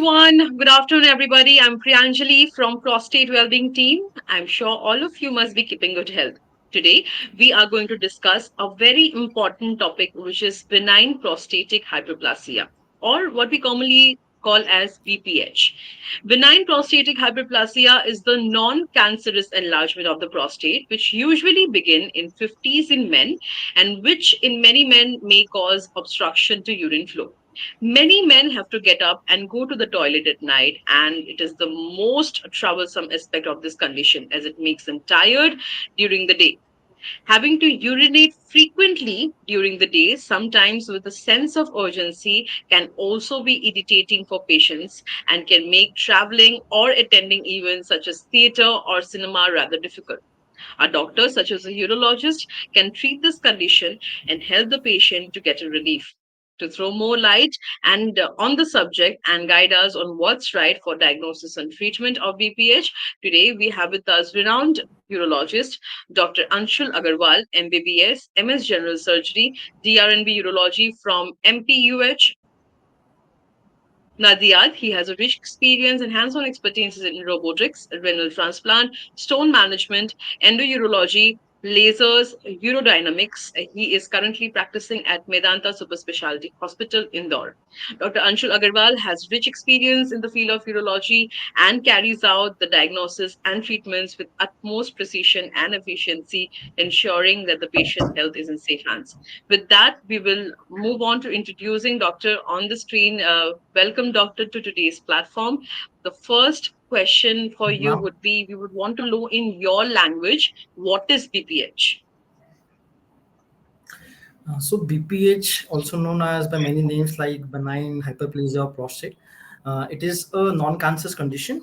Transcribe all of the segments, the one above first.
everyone. Good afternoon, everybody. I'm Priyanjali from Prostate Wellbeing Team. I'm sure all of you must be keeping good health. Today, we are going to discuss a very important topic, which is benign prostatic hyperplasia, or what we commonly call as BPH. Benign prostatic hyperplasia is the non-cancerous enlargement of the prostate, which usually begin in 50s in men and which in many men may cause obstruction to urine flow. Many men have to get up and go to the toilet at night, and it is the most troublesome aspect of this condition as it makes them tired during the day. Having to urinate frequently during the day, sometimes with a sense of urgency, can also be irritating for patients and can make traveling or attending events such as theater or cinema rather difficult. A doctor, such as a urologist, can treat this condition and help the patient to get a relief. To throw more light and on the subject and guide us on what's right for diagnosis and treatment of BPH, today we have with us renowned urologist Dr. Anshul Agrawal, MBBS, MS General Surgery, DRNB Urology from MPUH Nadiad. He has a rich experience and hands-on expertise in robotics, renal transplant, stone management, endourology, lasers, urodynamics. He is currently practicing at Medanta Super Specialty Hospital, Indore. Dr. Anshul Agarwal has rich experience in the field of urology and carries out the diagnosis and treatments with utmost precision and efficiency, ensuring that the patient health is in safe hands. With that, we will move on to introducing Doctor on the screen. Welcome, Doctor, to today's platform. The first question for you Ma'am, would be we would want to know in your language what is BPH? so BPH, also known as by many names like benign hyperplasia or prostate, it is a non-cancerous condition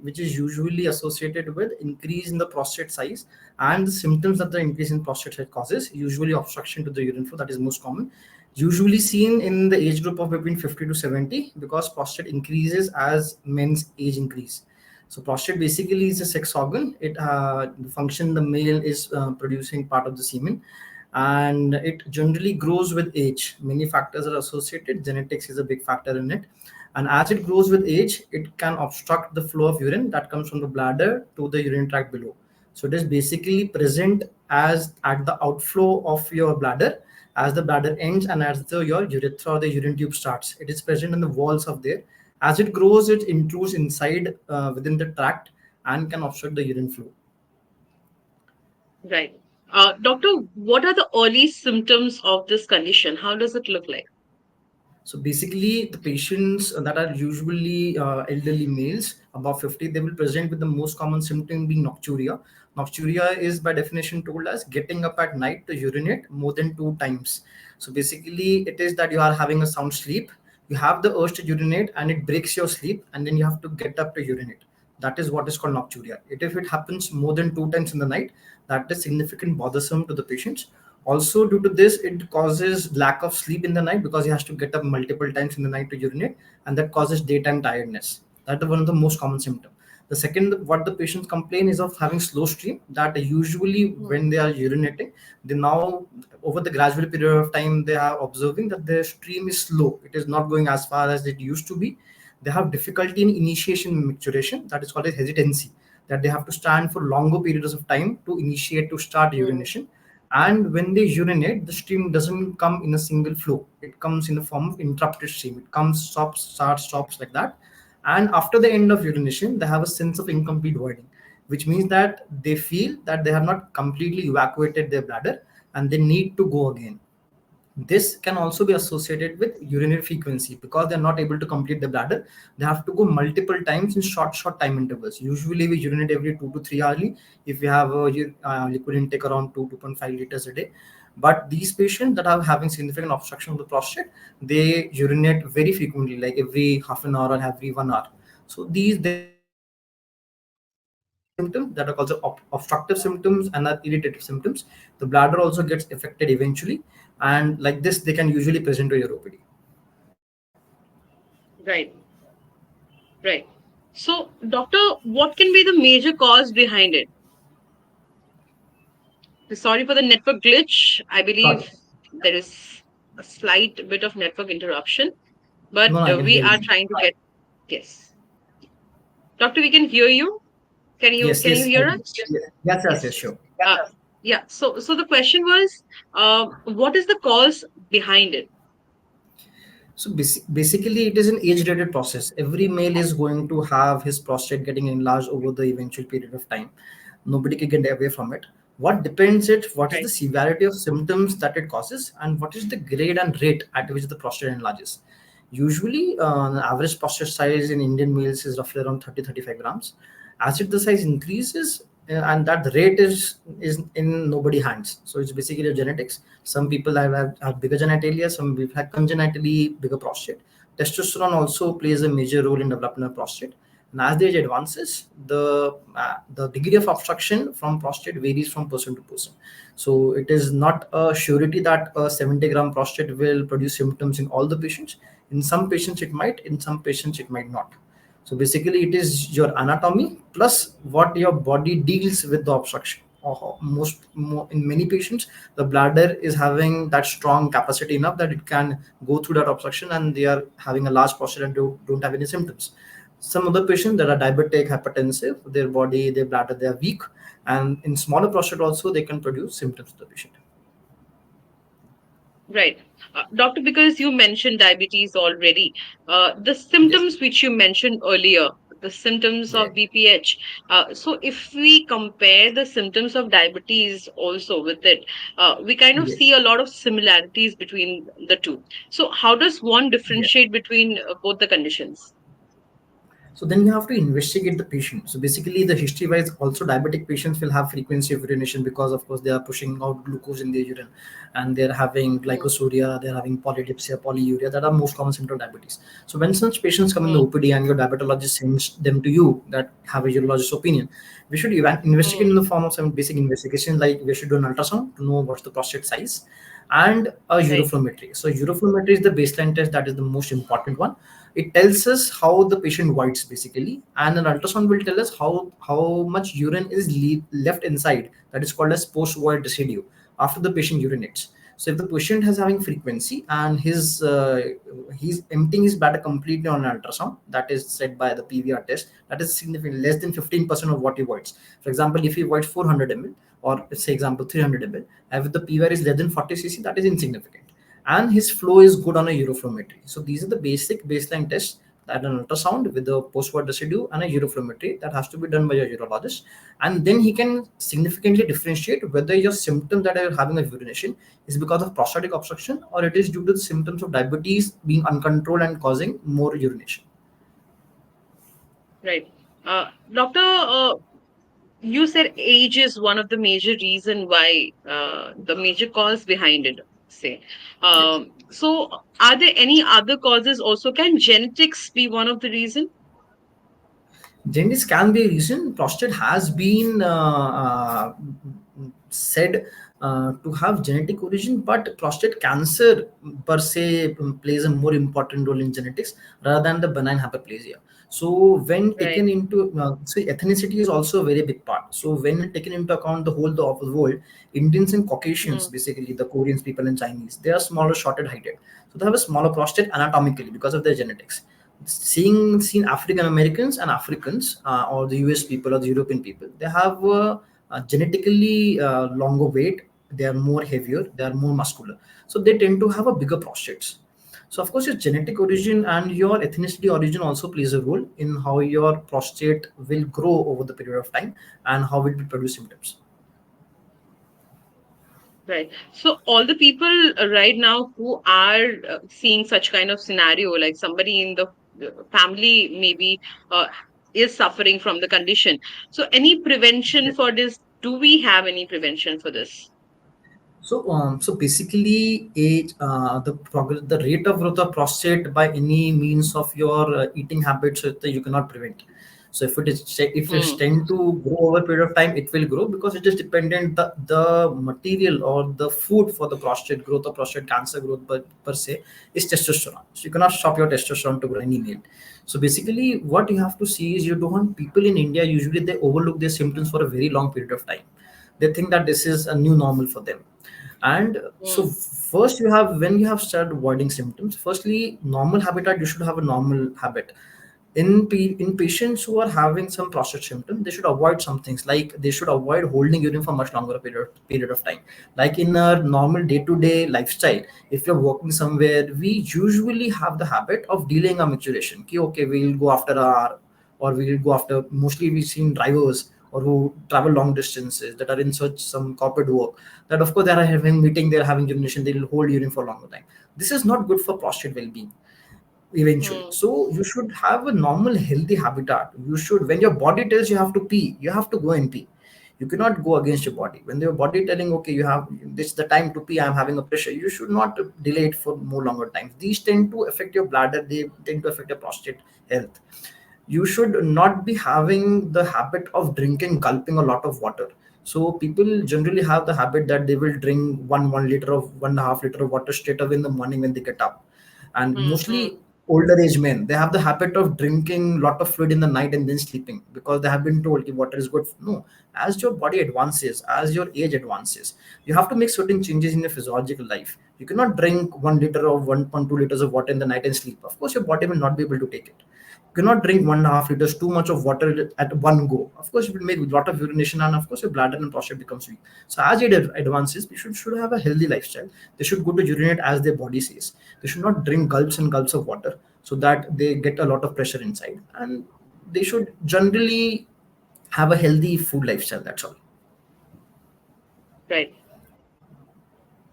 which is usually associated with increase in the prostate size and the symptoms that the increase in prostate size causes, usually obstruction to the urine flow, that is most common. Usually seen in the age group of between 50 to 70 because prostate increases as men's age increase. So prostate basically is a sex organ. It the function the male is producing part of the semen, and it generally grows with age. Many factors are associated. Genetics is a big factor in it, and as it grows with age, it can obstruct the flow of urine that comes from the bladder to the urinary tract below. So it is basically present as at the outflow of your bladder, as the bladder ends and as your urethra or the urine tube starts. It is present in the walls of there. As it grows, it intrudes inside within the tract and can obstruct the urine flow. Right. Doctor, what are the early symptoms of this condition? How does it look like? So basically, the patients that are usually elderly males above 50, they will present with the most common symptom being nocturia. Nocturia is by definition told as getting up at night to urinate more than 2 times. So basically, it is that you are having a sound sleep, you have the urge to urinate, and it breaks your sleep, and then you have to get up to urinate. That is what is called nocturia. If it happens more than 2 times in the night, that is significant bothersome to the patients. Also, due to this, it causes lack of sleep in the night because he has to get up multiple times in the night to urinate, and that causes daytime tiredness. That is one of the most common symptoms. The second, what the patients complain is of having slow stream. That usually Hmm. when they are urinating, they now over the gradual period of time they are observing that their stream is slow. It is not going as far as it used to be. They have difficulty in initiation and maturation. That is called as hesitancy. That they have to stand for longer periods of time to initiate to start Hmm. urination, and when they urinate, the stream doesn't come in a single flow. It comes in the form of interrupted stream. It comes, stops, starts, stops, like that. And after the end of urination, they have a sense of incomplete voiding, which means that they feel that they have not completely evacuated their bladder and they need to go again. This can also be associated with urinary frequency because they're not able to complete the bladder. They have to go multiple times in short time intervals. Usually, we urinate every 2 to 3 hourly if we have a liquid intake around 2.5 liters a day. But these patients that are having significant obstruction of the prostate, they urinate very frequently, like every half an hour or every 1 hour. So these there are symptoms that are called obstructive symptoms and are irritative symptoms. The bladder also gets affected eventually, and like this, they can usually present to your OPD. Right. Right. So, doctor, what can be the major cause behind it? Sorry for the network glitch. I Sorry. believe there is a slight bit of network interruption, No, but no, I can we hear are you. trying to get. Yes. Doctor, we can hear you. Yes, Can you yes, I hear do. us? Yes, Yes. sure. Uh, yeah. So the question was, what is the cause behind it? So basically, it is an age-related process. Every male is going to have his prostate getting enlarged over the eventual period of time. Nobody can get away from it. What depends it? What is the Right. severity of symptoms that it causes, and what is the grade and rate at which the prostate enlarges? Usually, the average prostate size in Indian males is roughly around 30-35 grams. As it the size increases, and that rate is in nobody hands. So it's basically genetics. Some people have bigger genitalia, some people have congenitally bigger prostate. Testosterone also plays a major role in developing a prostate. And as the age advances, the degree of obstruction from prostate varies from person to person. So it is not a surety that a 70-gram prostate will produce symptoms in all the patients. In some patients it might, in some patients it might not. So basically, it is your anatomy plus what your body deals with the obstruction. In many patients, the bladder is having that strong capacity enough that it can go through that obstruction, and they are having a large prostate and don't have any symptoms. Some other patients that are diabetic, hypertensive, their body, their bladder, they are weak, and in smaller prostate also they can produce symptoms to the patient. Right. Doctor, because you mentioned diabetes already, the Yes. symptoms which you mentioned earlier, the symptoms Yeah. of BPH. So, if we compare the symptoms of diabetes also with it, we kind of see Yes. a lot of similarities between the two. So, how does one Yeah. differentiate between both the conditions? So then you have to investigate the patient. So basically, the history wise, also diabetic patients will have frequency of urination because, of course, they are pushing out glucose in their urine, and they're having Mm, glycosuria, they're having polydipsia, polyuria, that are most common symptoms of diabetes. So when such patients come in the mm, OPD and your diabetologist sends them to you that have a urologist opinion, we should investigate mm, in the form of some basic investigation, like we should do an ultrasound to know what's the prostate size and a right. uroflowmetry. So uroflowmetry is the baseline test, that is the most important one. It tells us how the patient voids basically, and an ultrasound will tell us how much urine is left inside, that is called as post void residue after the patient urinates. So if the patient has having frequency and he's emptying his bladder completely on an ultrasound, that is said by the PVR test, that is significantly less than 15% of what he voids. For example, if he voids 400 ml, or let's say example 300 ml, and if the PVR is less than 40 cc, that is insignificant, and his flow is good on a uroflowmetry. So these are the basic baseline tests, that an ultrasound with the post-word residue and a uroflowmetry that has to be done by your urologist, and then he can significantly differentiate whether your symptom that you're having of urination is because of prostatic obstruction or it is due to the symptoms of diabetes being uncontrolled and causing more urination. Right. Doctor, you said age is one of the major reason why the major cause behind it, say. Yes. So are there any other causes also? Can genetics be one of the reason? Jaundice can be a reason. Prostate has been said to have genetic origin, but prostate cancer per se plays a more important role in genetics rather than the benign hyperplasia. So when Right. taken into so ethnicity is also a very big part. So when taken into account of the world, Indians and Caucasians, Mm, basically the Koreans people and Chinese, they are smaller, shorter heighted. So they have a smaller prostate anatomically because of their genetics. Seen African Americans and Africans, or the US people or the European people, they have genetically longer weight, they are more heavier, they are more muscular, so they tend to have a bigger prostates. So of course your genetic origin and your ethnicity origin also plays a role in how your prostate will grow over the period of time and how it will produce symptoms. right. So all the people right now who are seeing such kind of scenario, like somebody in the family maybe uh, is suffering from the condition. So any prevention for this? Do we have any prevention for this? So basically, the rate of growth of prostate by any means of your eating habits, you cannot prevent. So if it's Mm, tend to grow over a period of time, it will grow because it is dependent the material or the food for the prostate growth or prostate cancer growth per se is testosterone. So you cannot stop your testosterone to grow any male. So basically, what you have to see is you don't want people in India, usually they overlook their symptoms for a very long period of time. They think that this is a new normal for them. And so mm, first when you have started avoiding symptoms, firstly normal habitat, you should have a normal habit. In patients who are having some prostate symptom, they should avoid some things, like they should avoid holding urine for much longer period of time. Like in a normal day-to-day lifestyle, if you're working somewhere, we usually have the habit of delaying our maturation. Ki, okay, we'll go after an hour, or we'll go after, mostly we've seen drivers or who travel long distances that are in such some corporate work, that of course they are having meeting, they're having urination, they'll hold urine for a longer time. This is not good for prostate well-being eventually. Hmm. So you should have a normal healthy habitat. You should, when your body tells you have to pee, you have to go and pee. You cannot go against your body. When your body telling, okay, you have this is the time to pee, I'm having a pressure, you should not delay it for more longer times. These tend to affect your bladder, they tend to affect your prostate health. You should not be having the habit of drinking, gulping a lot of water. So people generally have the habit that they will drink 1 liter of 1.5 liter of water straight away in the morning when they get up. And Hmm. Hmm. mostly older age men, they have the habit of drinking lot of fluid in the night and then sleeping, because they have been told that water is good. No, as your body advances, as your age advances, you have to make certain changes in your physiological life. You cannot drink 1 liter or 1.2 liters of water in the night and sleep. Of course your body will not be able to take it. You cannot drink 1.5 liters too much of water at one go. Of course, it will make a lot of urination, and of course, your bladder and prostate becomes weak. So, as it advances, we should have a healthy lifestyle. They should go to urinate as their body says. They should not drink gulps and gulps of water, so that they get a lot of pressure inside. And they should generally have a healthy food lifestyle. That's all. Right.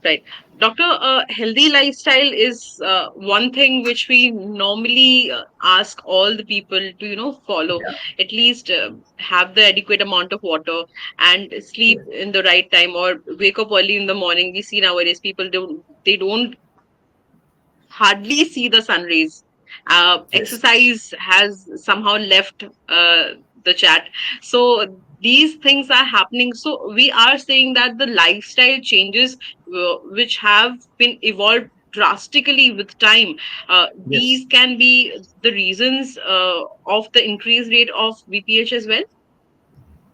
Right. Doctor, a healthy lifestyle is one thing which we normally ask all the people to, follow. Yeah. At least have the adequate amount of water and sleep Yes. in the right time or wake up early in the morning. We see nowadays people don't hardly see the sun rays. Yes. Exercise has somehow left the chat. So these things are happening. So we are saying that the lifestyle changes, which have been evolved drastically with time, Yes. these can be the reasons of the increased rate of BPH as well.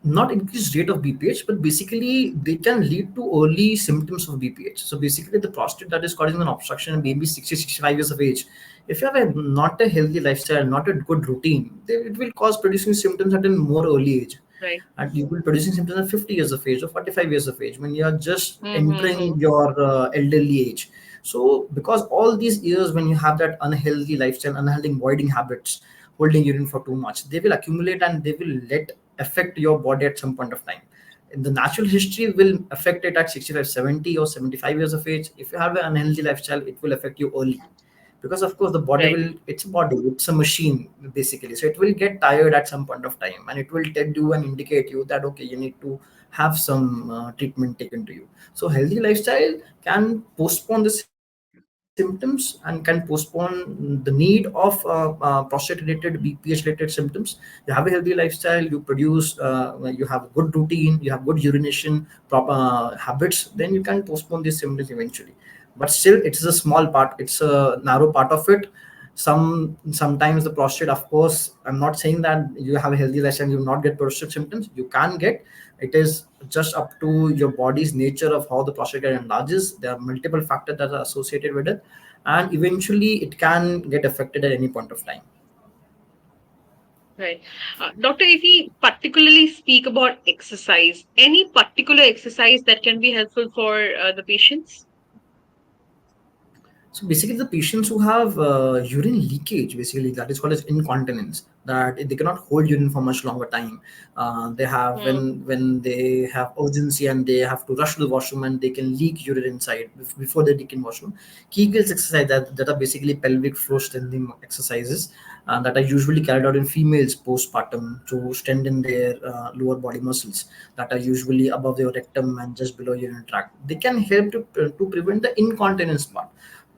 Not increased rate of BPH, but basically they can lead to early symptoms of BPH. So basically, the prostate that is causing an obstruction in maybe 60, 65 years of age. If you have not a healthy lifestyle, not a good routine, then it will cause producing symptoms at a more early age. Right. And you will be producing symptoms at 50 years of age or 45 years of age, when you are just Mm-hmm. entering your elderly age. So because all these years when you have that unhealthy lifestyle, unhealthy voiding habits, holding urine for too much, they will accumulate and they will let affect your body at some point of time. In the natural history will affect it at 65, 70, or 75 years of age. If you have an unhealthy lifestyle, it will affect you early, because of course the body Right. will, it's a body, it's a machine basically. So it will get tired at some point of time, and it will tell you and indicate you that okay, you need to have some treatment taken to you. So healthy lifestyle can postpone the symptoms and can postpone the need of prostate related BPH related symptoms. You have a healthy lifestyle, you produce you have good routine, you have good urination, proper habits, then you can postpone these symptoms eventually. But still, it is a small part, it's a narrow part of it. Sometimes the prostate, of course, I'm not saying that you have a healthy lifestyle and you will not get prostate symptoms. You can get. It is just up to your body's nature of how the prostate enlarges. There are multiple factors that are associated with it, and eventually it can get affected at any point of time. Right. Doctor, if we particularly speak about exercise, any particular exercise that can be helpful for the patients? So basically, the patients who have urine leakage, basically that is called as incontinence, that they cannot hold urine for much longer time. They have, Hmm. when they have urgency and they have to rush to the washroom and they can leak urine inside before they take in washroom. Kegels exercise, that are basically pelvic floor strengthening exercises that are usually carried out in females postpartum to strengthen their lower body muscles that are usually above your rectum and just below urinary tract. They can help to prevent the incontinence part.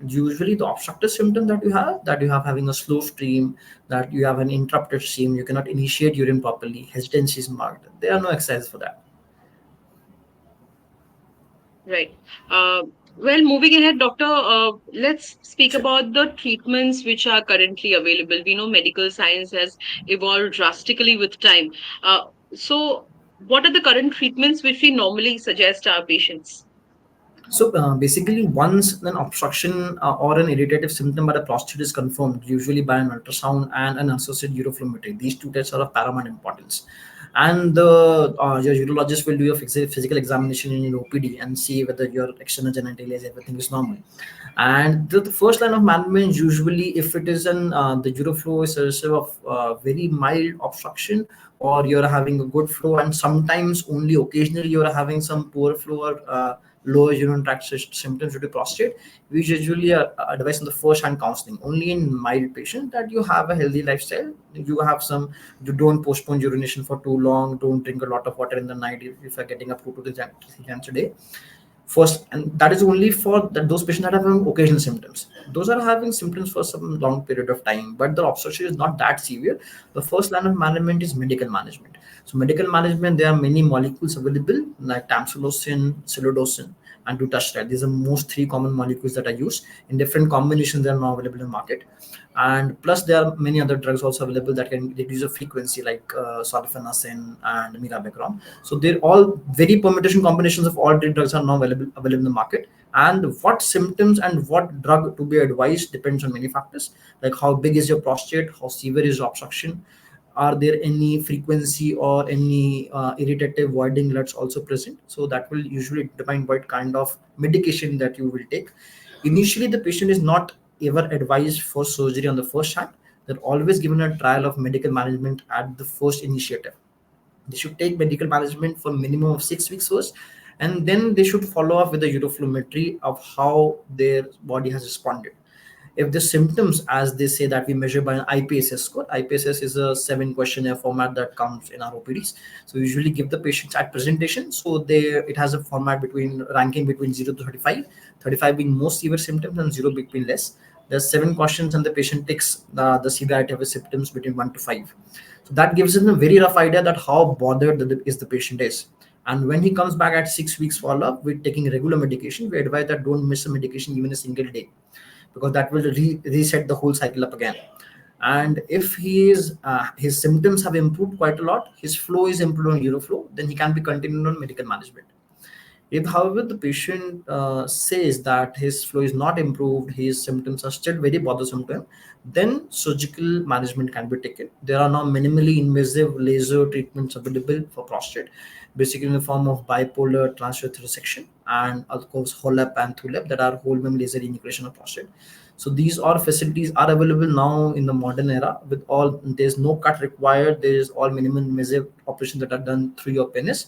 Usually the obstructive symptom that you have having a slow stream, that you have an interrupted stream, you cannot initiate urine properly, hesitancy is marked, there are no exercises for that. Right. Uh, well, moving ahead, doctor, let's speak Sure. about the treatments which are currently available. We know medical science has evolved drastically with time. So, what are the current treatments which we normally suggest our patients? So basically, once an obstruction or an irritative symptom by the prostate is confirmed, usually by an ultrasound and an associated uroflowmetry, these two tests are of paramount importance. And your urologist will do your physical examination in your OPD and see whether your external genitalia, everything is normal. And the first line of management, usually if it is an the uroflow is a sort of very mild obstruction, or you're having a good flow, and sometimes only occasionally you're having some poor flow or lower urinary tract symptoms due to prostate, we usually advise on the first hand counseling only in mild patients, that you have a healthy lifestyle, you don't postpone urination for too long, don't drink a lot of water in the night if you're getting up 2 to 3 times a day first. And that is only for those patients that have occasional symptoms. Those are having symptoms for some long period of time, but the obstruction is not that severe. The first line of management is medical management. So medical management, there are many molecules available like tamsulosin, silodosin, and dutasteride. These are most three common molecules that are used in different combinations. They are now available in the market, and plus there are many other drugs also available that can reduce the frequency, like sulfasalazine and mirabegron. So they're all very permutation combinations of all three drugs are now available in the market. And what symptoms and what drug to be advised depends on many factors, like how big is your prostate, how severe is your obstruction, are there any frequency or any irritative voiding LUTs also present. So that will usually determine what kind of medication that you will take. Initially, the patient is not ever advised for surgery on the first hand. They're always given a trial of medical management at the first initiative. They should take medical management for minimum of 6 weeks first, and then they should follow up with a uroflowmetry of how their body has responded. If the symptoms, as they say, that we measure by an IPSS score, IPSS is a 7 questionnaire format that comes in our OPDs. So we usually give the patients at presentation. So it has a format between ranking between 0 to 35, 35 being most severe symptoms and 0 being less. There's 7 questions and the patient takes the severity of his symptoms between 1 to 5. So that gives him a very rough idea that how bothered the patient is. And when he comes back at 6 weeks follow up with taking regular medication, we advise that don't miss a medication even a single day, because that will reset the whole cycle up again. And if his symptoms have improved quite a lot, his flow is improved on uroflow, then he can be continued on medical management. If, however, the patient says that his flow is not improved, his symptoms are still very bothersome to him, then surgical management can be taken. There are now minimally invasive laser treatments available for prostate, basically in the form of bipolar transurethral resection and of course HOLEP and THULEP, that are whole limb laser enucleation of prostate. So these are facilities are available now in the modern era. With all, there's no cut required. There is all minimum invasive operations that are done through your penis,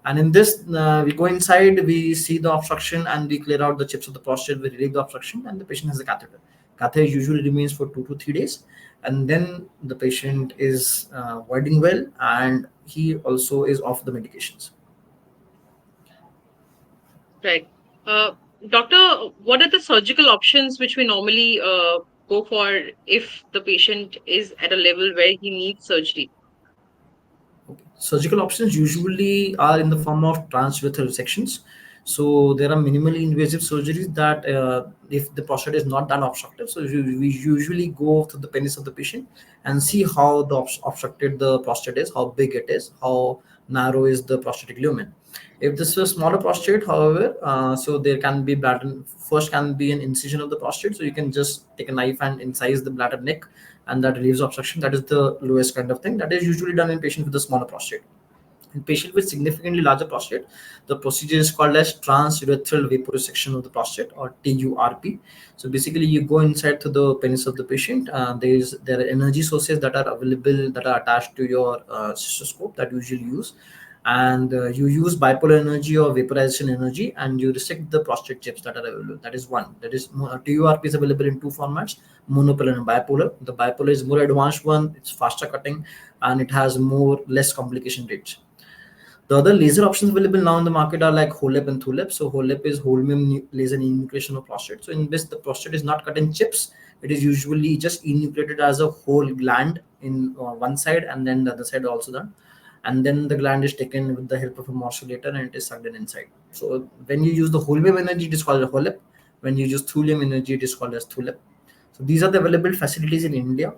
and in this, we go inside, we see the obstruction, and we clear out the chips of the prostate, we relieve the obstruction, and the patient has a catheter. Catheter usually remains for 2 to 3 days, and then the patient is voiding well, and he also is off the medications. Right. Uh, Doctor, what are the surgical options which we normally go for if the patient is at a level where he needs surgery? Okay. Surgical options usually are in the form of transurethral resections. So there are minimally invasive surgeries that, if the prostate is not that obstructive, so we usually go to the penis of the patient and see how the obstructed the prostate is, how big it is, how narrow is the prostatic lumen. If this is a smaller prostate, however, so there can be bladder. First can be an incision of the prostate, so you can just take a knife and incise the bladder neck, and that relieves obstruction. That is the lowest kind of thing that is usually done in patients with a smaller prostate. In patient with significantly larger prostate, the procedure is called as transurethral vaporesection of the prostate, or TURP. So basically, you go inside to the penis of the patient. There are energy sources that are available that are attached to your cystoscope that you usually use, and you use bipolar energy or vaporization energy, and you resect the prostate chips that are available. That is one. That is TURP is available in two formats: monopolar and bipolar. The bipolar is more advanced one. It's faster cutting, and it has more less complication rates. The other laser options available now in the market are like HOLEP and THULEP. So HOLEP is whole limb laser enucleation of prostate. So in this, the prostate is not cut in chips. It is usually just enucleated as a whole gland in one side, and then the other side also done. And then the gland is taken with the help of a modulator, and it is sucked in inside. So when you use the whole wave energy, it is called a HOLEP. When you use thulium energy, it is called as THULEP. So these are the available facilities in India.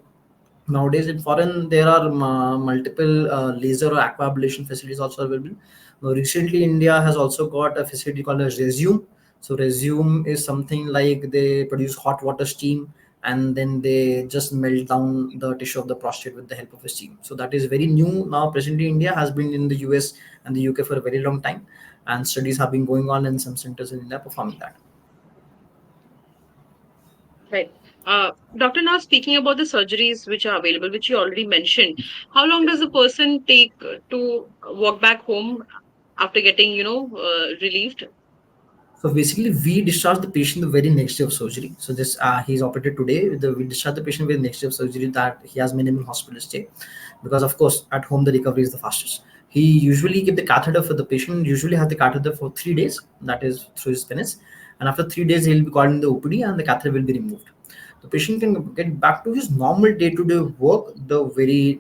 Nowadays in foreign, there are multiple laser or aqua ablation facilities also available. Now, recently, India has also got a facility called as Resume. So resume is something like they produce hot water steam, and then they just melt down the tissue of the prostate with the help of a steam. So that is very new now. Presently, India has been in the US and the UK for a very long time, and studies have been going on in some centers in India performing that. Right. Doctor, now speaking about the surgeries which are available, which you already mentioned, how long does a person take to walk back home after getting, relieved? So basically, we discharge the patient the very next day of surgery. So this he's operated today. We discharge the patient with next day of surgery that he has minimal hospital stay, because of course at home the recovery is the fastest. He usually keep the catheter for the patient. Usually has the catheter for 3 days. That is through his penis, and after 3 days he'll be called in the OPD and the catheter will be removed. The patient can get back to his normal day-to-day work the very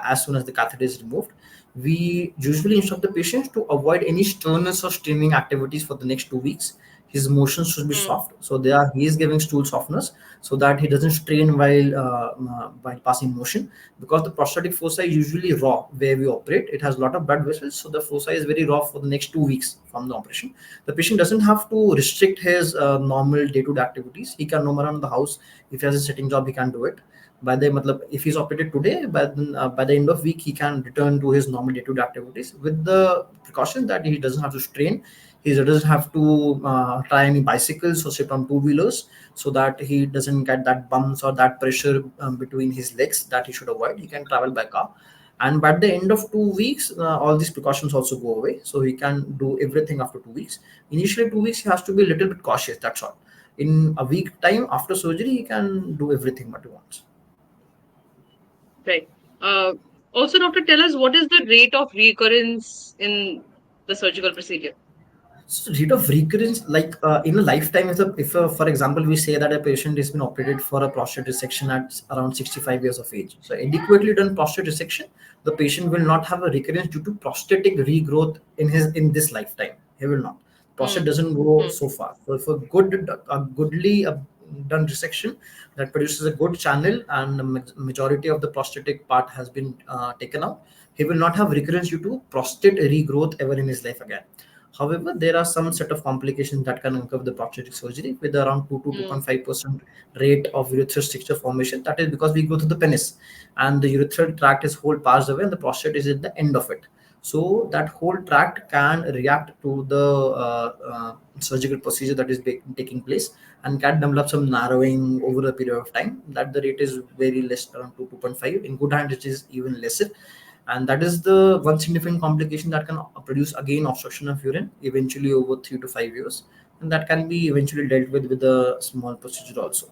as soon as the catheter is removed. We usually instruct the patient to avoid any sternness or streaming activities for the next 2 weeks. His motions should be Mm, soft, so they are he is giving stool softness so that he doesn't strain while passing motion, because the prostatic fossa is usually raw where we operate. It has a lot of blood vessels, so the fossa is very raw for the next 2 weeks from the operation. The patient doesn't have to restrict his normal day-to-day activities. He can roam around the house. If he has a sitting job, he can do it. By the matlab, if he's operated today, by the end of week he can return to his normal day-to-day activities with the precaution that he doesn't have to strain. He doesn't have to try any bicycles or sit on two-wheelers, so that he doesn't get that bumps or that pressure between his legs that he should avoid. He can travel by car, and by the end of 2 weeks all these precautions also go away, so he can do everything after 2 weeks. Initially 2 weeks he has to be a little bit cautious, that's all. In a week time after surgery he can do everything what he wants. right. Uh, Also, doctor, tell us what is the rate of recurrence in the surgical procedure? So rate of recurrence, like in a lifetime, if for example we say that a patient has been operated for a prostate resection at around 65 years of age, so adequately done prostate resection, the patient will not have a recurrence due to prostatic regrowth in this lifetime. He will not. Prostate Mm, doesn't go mm, so far. So if a goodly done resection that produces a good channel and the majority of the prostatic part has been taken out, he will not have recurrence due to prostate regrowth ever in his life again. However, there are some set of complications that can occur with the prosthetic surgery with around 2 to mm, 2.5% rate of urethral stricture formation. That is because we go through the penis and the urethral tract is whole passed away and the prostate is at the end of it. So that whole tract can react to the surgical procedure that is taking place and can develop some narrowing over a period of time. That the rate is very less, around 2 2.5. In good hands, it is even lesser, and that is the one significant complication that can produce again obstruction of urine eventually over 3 to 5 years, and that can be eventually dealt with a small procedure also.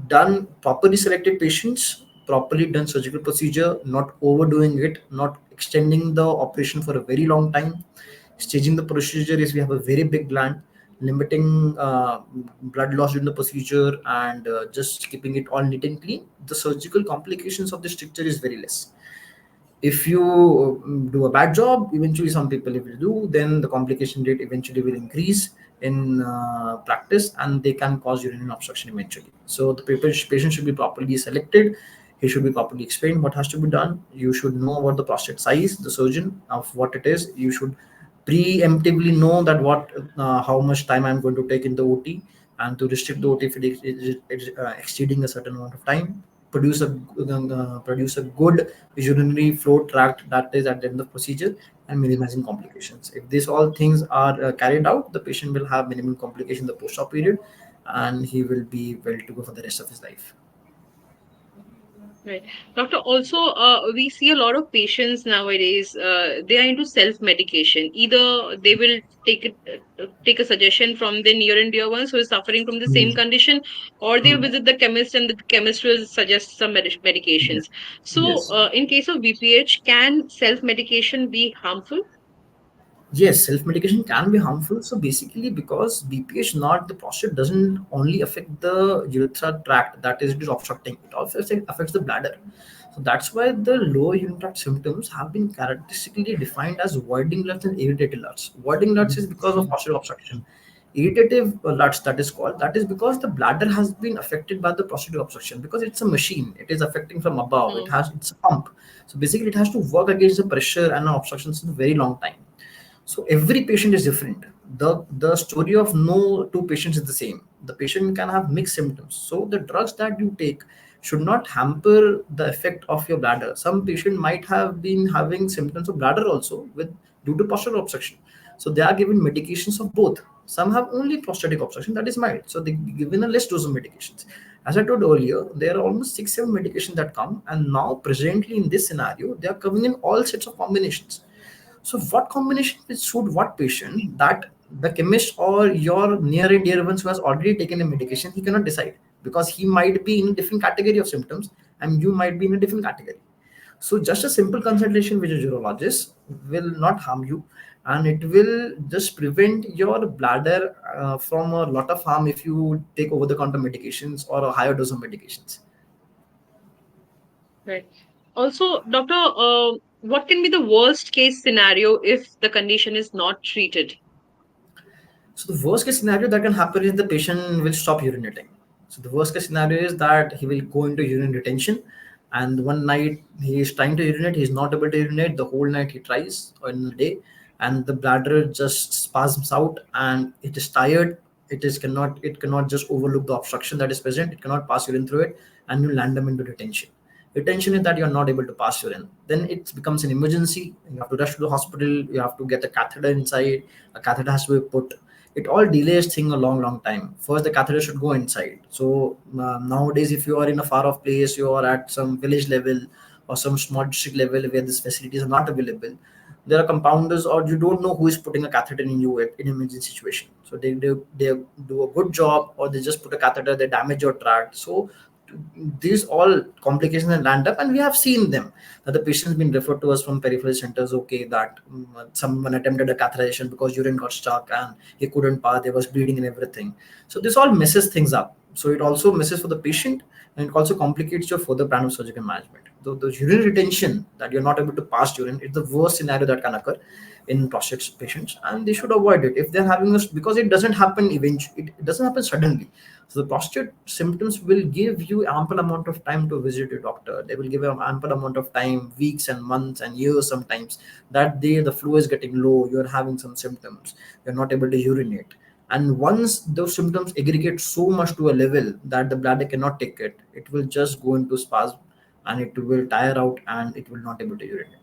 Done properly selected patients, properly done surgical procedure, not overdoing it, not extending the operation for a very long time. Staging the procedure is we have a very big gland, limiting blood loss during the procedure, and just keeping it all neat and clean. The surgical complications of the stricture is very less. If you do a bad job, eventually some people will do, then the complication rate eventually will increase in practice, and they can cause urinary obstruction eventually. So the patient should be properly selected. He should be properly explained what has to be done. You should know about the prostate size, the surgeon of what it is. You should preemptively know that what how much time I'm going to take in the OT, and to restrict the OT if it is exceeding a certain amount of time. Produce a good urinary flow tract that is at the end of procedure, and minimizing complications. If these all things are carried out, the patient will have minimum complication in the post-op period, and he will be well to go for the rest of his life. right. Doctor, also, we see a lot of patients nowadays, they are into self-medication. Either they will take a suggestion from the near and dear ones who is suffering from the same Mm. condition, or they'll Mm. visit the chemist and the chemist will suggest some medications. Yes. So, Yes. in case of BPH, can self-medication be harmful? Yes, self-medication can be harmful. So basically, because BPH, not the prostate, doesn't only affect the urethral tract that is it is obstructing, it also affects the bladder. So that's why the lower urinary tract symptoms have been characteristically defined as voiding LUTs and irritated LUTs. Voiding LUTs is because of prostate obstruction. Irritative LUTs, that is called, that is because the bladder has been affected by the prostate obstruction, because it's a machine. It is affecting from above. It's a pump. So basically, it has to work against the pressure and obstructions for a very long time. So every patient is different. The story of no two patients is the same. The patient can have mixed symptoms, so the drugs that you take should not hamper the effect of your bladder. Some patient might have been having symptoms of bladder also with due to postural obstruction, so they are given medications of both. Some have only prostatic obstruction, that is mild, so they given a less dose of medications. As I told earlier, there are almost 6 7 medications that come, and now presently in this scenario they are coming in all sets of combinations. So, what combination will suit what patient, that the chemist or your near and dear ones who has already taken a medication, he cannot decide, because he might be in a different category of symptoms and you might be in a different category. So, just a simple consultation with a urologist will not harm you, and it will just prevent your bladder from a lot of harm if you take over the counter medications or a higher dose of medications. Right. Also, doctor, what can be the worst case scenario if the condition is not treated? So the worst case scenario that can happen is the patient will stop urinating. So the worst case scenario is that he will go into urine retention, and one night he is trying to urinate, he is not able to urinate. The whole night he tries in the day, and the bladder just spasms out, and it is tired. It cannot just overlook the obstruction that is present. It cannot pass urine through it, and you land them into retention. Retention is that you are not able to pass urine. Then it becomes an emergency. You have to rush to the hospital. You have to get a catheter inside. A catheter has to be put. It all delays thing a long time. First the catheter should go inside. So nowadays if you are in a far off place, you are at some village level or some small district level where these facilities are not available, there are compounders or you don't know who is putting a catheter in you in emergency situation. So they do a good job, or they just put a catheter, they damage your tract. So these all complications and land up, and we have seen them, that the patient's been referred to us from peripheral centers. Okay, that someone attempted a catheterization because urine got stuck and he couldn't pass, there was bleeding and everything. So this all messes things up. So it also messes for the patient, and it also complicates your further plan of surgical management. The urine retention, that you're not able to pass urine, is the worst scenario that can occur in prostate patients, and they should avoid it if they're having this, because it doesn't happen eventually, it doesn't happen suddenly. So the prostate symptoms will give you ample amount of time to visit your doctor. They will give you ample amount of time, weeks and months and years sometimes, that day the flow is getting low, you're having some symptoms, you're not able to urinate. And once those symptoms aggregate so much to a level that the bladder cannot take it, it will just go into spasm, and it will tire out, and it will not able to urinate.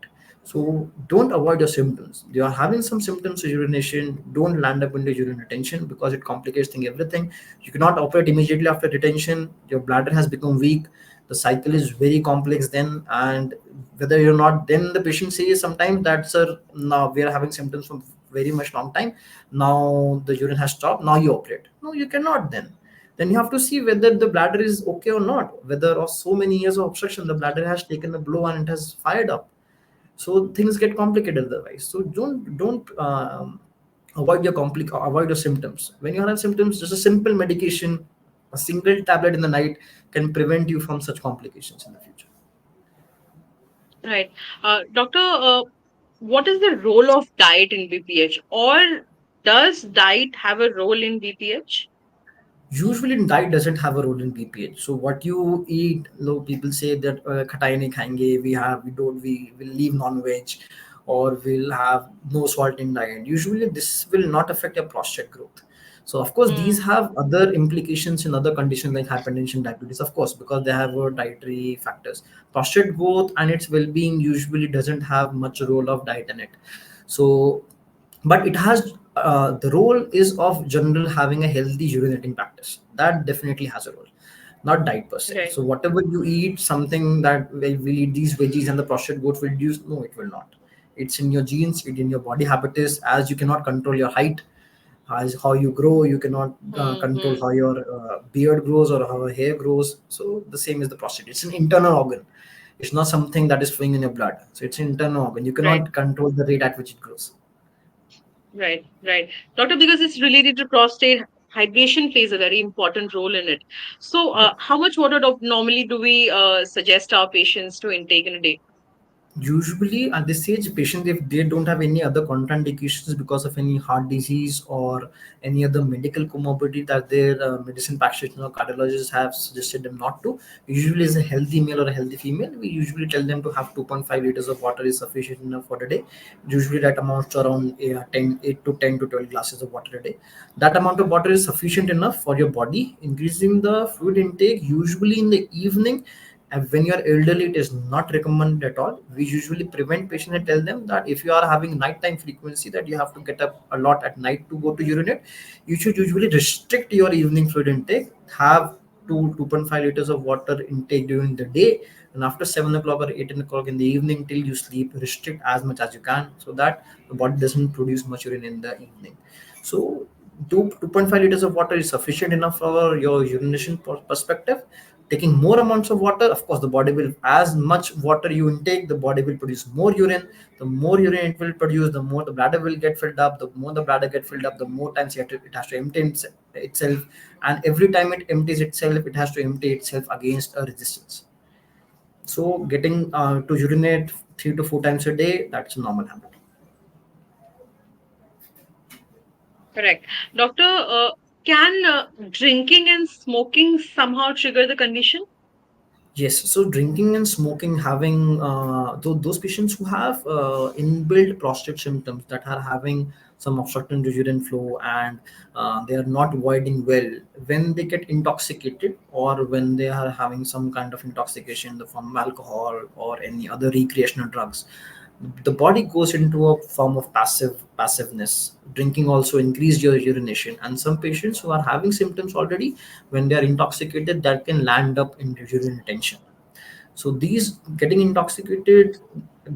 So don't avoid your symptoms. You are having some symptoms of urination, don't land up into urine retention, because it complicates thing everything. You cannot operate immediately after retention. Your bladder has become weak. The cycle is very complex then, and whether you're not, then the patient says sometimes that, sir, now we are having symptoms from very much long time. Now the urine has stopped. Now you operate. No, you cannot then. Then you have to see whether the bladder is okay or not. Whether of so many years of obstruction, the bladder has taken a blow and it has fired up. So things get complicated otherwise. So don't avoid your symptoms. When you have symptoms, just a simple medication, a single tablet in the night, can prevent you from such complications in the future. Right. Doctor, what is the role of diet in BPH? Or does diet have a role in BPH? Usually diet doesn't have a role in BPH. So what you eat, low people say that khatai nahi khayenge, we will leave non-veg, or we'll have no salt in diet. Usually this will not affect your prostate growth. So of course these Mm, have other implications in other conditions like hypertension, diabetes, of course, because they have dietary factors. Prostate growth and its well-being usually doesn't have much role of diet in it. So but it has the role is of general having a healthy urinating practice, that definitely has a role, not diet per se. right. So whatever you eat, something that will eat these veggies and the prostate growth will reduce, no, it will not. It's in your genes, it's in your body habitus. As you cannot control your height, as how you grow, you cannot control Mm-hmm. how your beard grows or how your hair grows. So the same is the prostate, it's an internal organ. It's not something that is flowing in your blood, so it's an internal organ. You Right. cannot control the rate at which it grows. Right. Right. Doctor, because it's related to prostate, hydration plays a very important role in it. So, Yeah. how much water normally do we suggest our patients to intake in a day? Usually at this stage, patient, if they don't have any other contraindications because of any heart disease or any other medical comorbidity that their medicine practitioner or cardiologists have suggested them not to, usually as a healthy male or a healthy female, we usually tell them to have 2.5 liters of water is sufficient enough for the day. Usually that amounts to around 8 to 10 to 12 glasses of water a day. That amount of water is sufficient enough for your body. Increasing the fluid intake usually in the evening, and when you're elderly, it is not recommended at all. We usually prevent patients and tell them that if you are having nighttime frequency, that you have to get up a lot at night to go to urinate, you should usually restrict your evening fluid intake. Have 2.5 liters of water intake during the day, and after 7 o'clock or 8 o'clock in the evening till you sleep, restrict as much as you can so that the body doesn't produce much urine in the evening. So 2.5 liters of water is sufficient enough for your urination perspective. Taking more amounts of water, of course, the body will, as much water you intake, the body will produce more urine. The more urine it will produce, the more the bladder will get filled up. The more the bladder get filled up, the more times it has to empty itself, and every time it empties itself, it has to empty itself against a resistance. So getting to urinate 3 to 4 times a day, that's a normal habit. Correct. Doctor, can drinking and smoking somehow trigger the condition? Yes, so drinking and smoking, having those patients who have inbuilt prostate symptoms that are having some obstructing urine flow, and they are not voiding well, when they get intoxicated or when they are having some kind of intoxication in the form of alcohol or any other recreational drugs, the body goes into a form of passiveness. Drinking also increase your urination, and some patients who are having symptoms already, when they are intoxicated, that can land up in urine retention. So these getting intoxicated,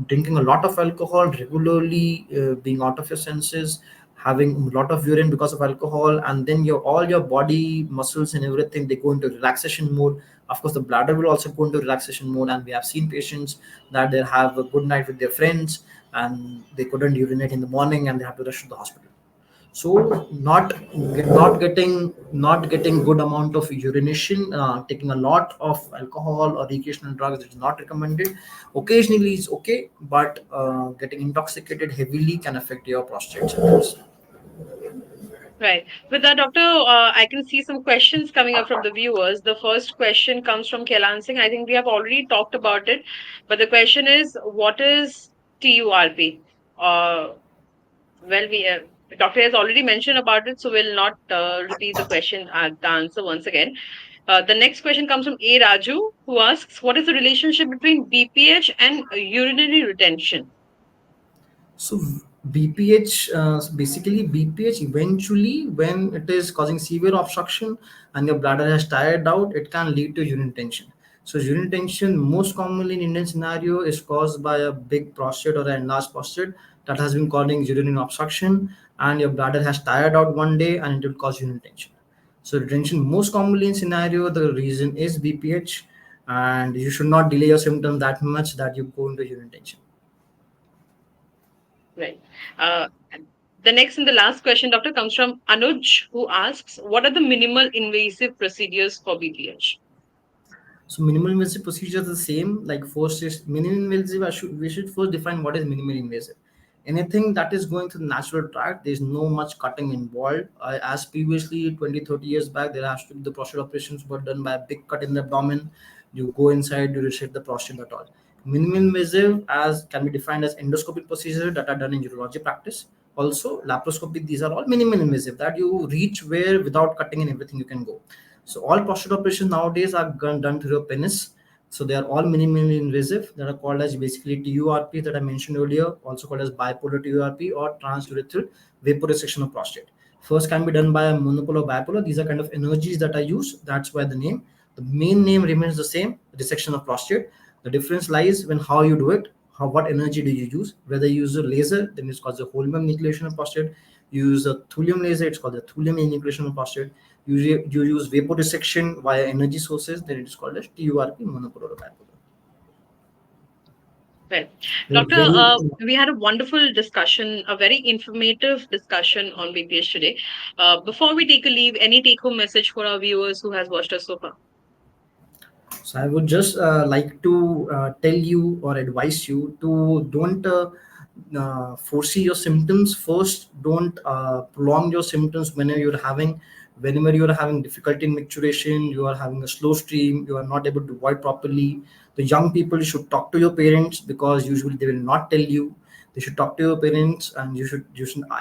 drinking a lot of alcohol regularly, being out of your senses, having a lot of urine because of alcohol, and then your all your body muscles and everything, they go into relaxation mode. Of course, the bladder will also go into relaxation mode, and we have seen patients that they have a good night with their friends and they couldn't urinate in the morning and they have to rush to the hospital. So not getting good amount of urination, taking a lot of alcohol or recreational drugs is not recommended. Occasionally is okay, but getting intoxicated heavily can affect your prostate symptoms. Right. With that, doctor, I can see some questions coming up from the viewers. The first question comes from Kailan Singh. I think we have already talked about it, but the question is, what is TURP? Well, doctor has already mentioned about it, so we'll not repeat the question, the answer once again. The next question comes from A. Raju, who asks, what is the relationship between BPH and urinary retention? So BPH, basically BPH eventually, when it is causing severe obstruction and your bladder has tired out, it can lead to urine tension. So urine tension most commonly in Indian scenario is caused by a big prostate or an enlarged prostate that has been causing urinary obstruction, and your bladder has tired out one day and it will cause urine tension. So retention most commonly in scenario, the reason is BPH, and you should not delay your symptoms that much that you go into urine tension. Right. Uh, the next and the last question, doctor, comes from Anuj, who asks, what are the minimal invasive procedures for BPH? So minimal invasive procedure is the same. Like first is minimal invasive. We should first define what is minimal invasive. Anything that is going through the natural tract, there's no much cutting involved. As previously 20, 30 years back, there has to be the prostate operations were done by a big cut in the abdomen. You go inside, you resect the prostate at all. Minimal invasive as can be defined as endoscopic procedures that are done in urology practice. Also laparoscopic, these are all minimal invasive that you reach where without cutting and everything you can go. So all prostate operations nowadays are done through a penis. So they are all minimally invasive. That are called as basically TURP that I mentioned earlier, also called as bipolar TURP or transurethral vaporization of prostate. First can be done by a monopolar bipolar. These are kind of energies that I use. That's why the name. The main name remains the same, resection of prostate. The difference lies when how you do it, how what energy do you use. Whether you use a laser, then it's called the holmium enucleation of prostate. You use a thulium laser, it's called the thulium enucleation of prostate. You use vapor dissection via energy sources, then it is called as TURP, monopolar or bipolar. Well, Very, doctor, very we had a wonderful discussion, a very informative discussion on BPH today. Before we take a leave, any take home message for our viewers who has watched us so far? So I would just like to tell you or advise you to don't foresee your symptoms first. Don't prolong your symptoms whenever you're having difficulty in maturation, you are having a slow stream, you are not able to void properly. The young people should talk to your parents, because usually they will not tell you. They should talk to your parents, and you should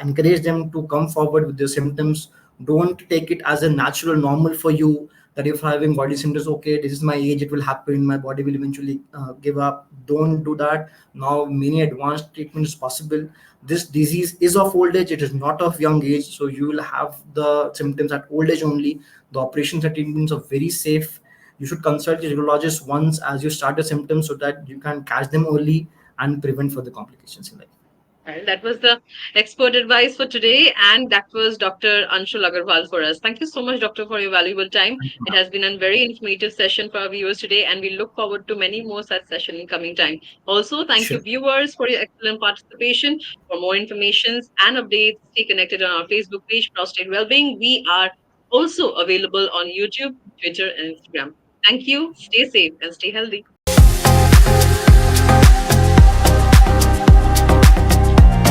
encourage them to come forward with their symptoms. Don't take it as a natural normal for you, that if having body symptoms, okay, this is my age, it will happen, my body will eventually give up. Don't do that. Now many advanced treatment is possible. This disease is of old age, it is not of young age, so you will have the symptoms at old age only. The operations and treatments are very safe. You should consult your urologist once as you start the symptoms, so that you can catch them early and prevent further complications in life. Right. That was the expert advice for today, and that was Dr. Anshul Agrawal for us. Thank you so much, Doctor, for your valuable time. It has been a very informative session for our viewers today, and we look forward to many more such sessions in coming time. Also, thank you, Sure. viewers, for your excellent participation. For more information and updates, stay connected on our Facebook page, Prostate Wellbeing. We are also available on YouTube, Twitter, and Instagram. Thank you. Stay safe and stay healthy.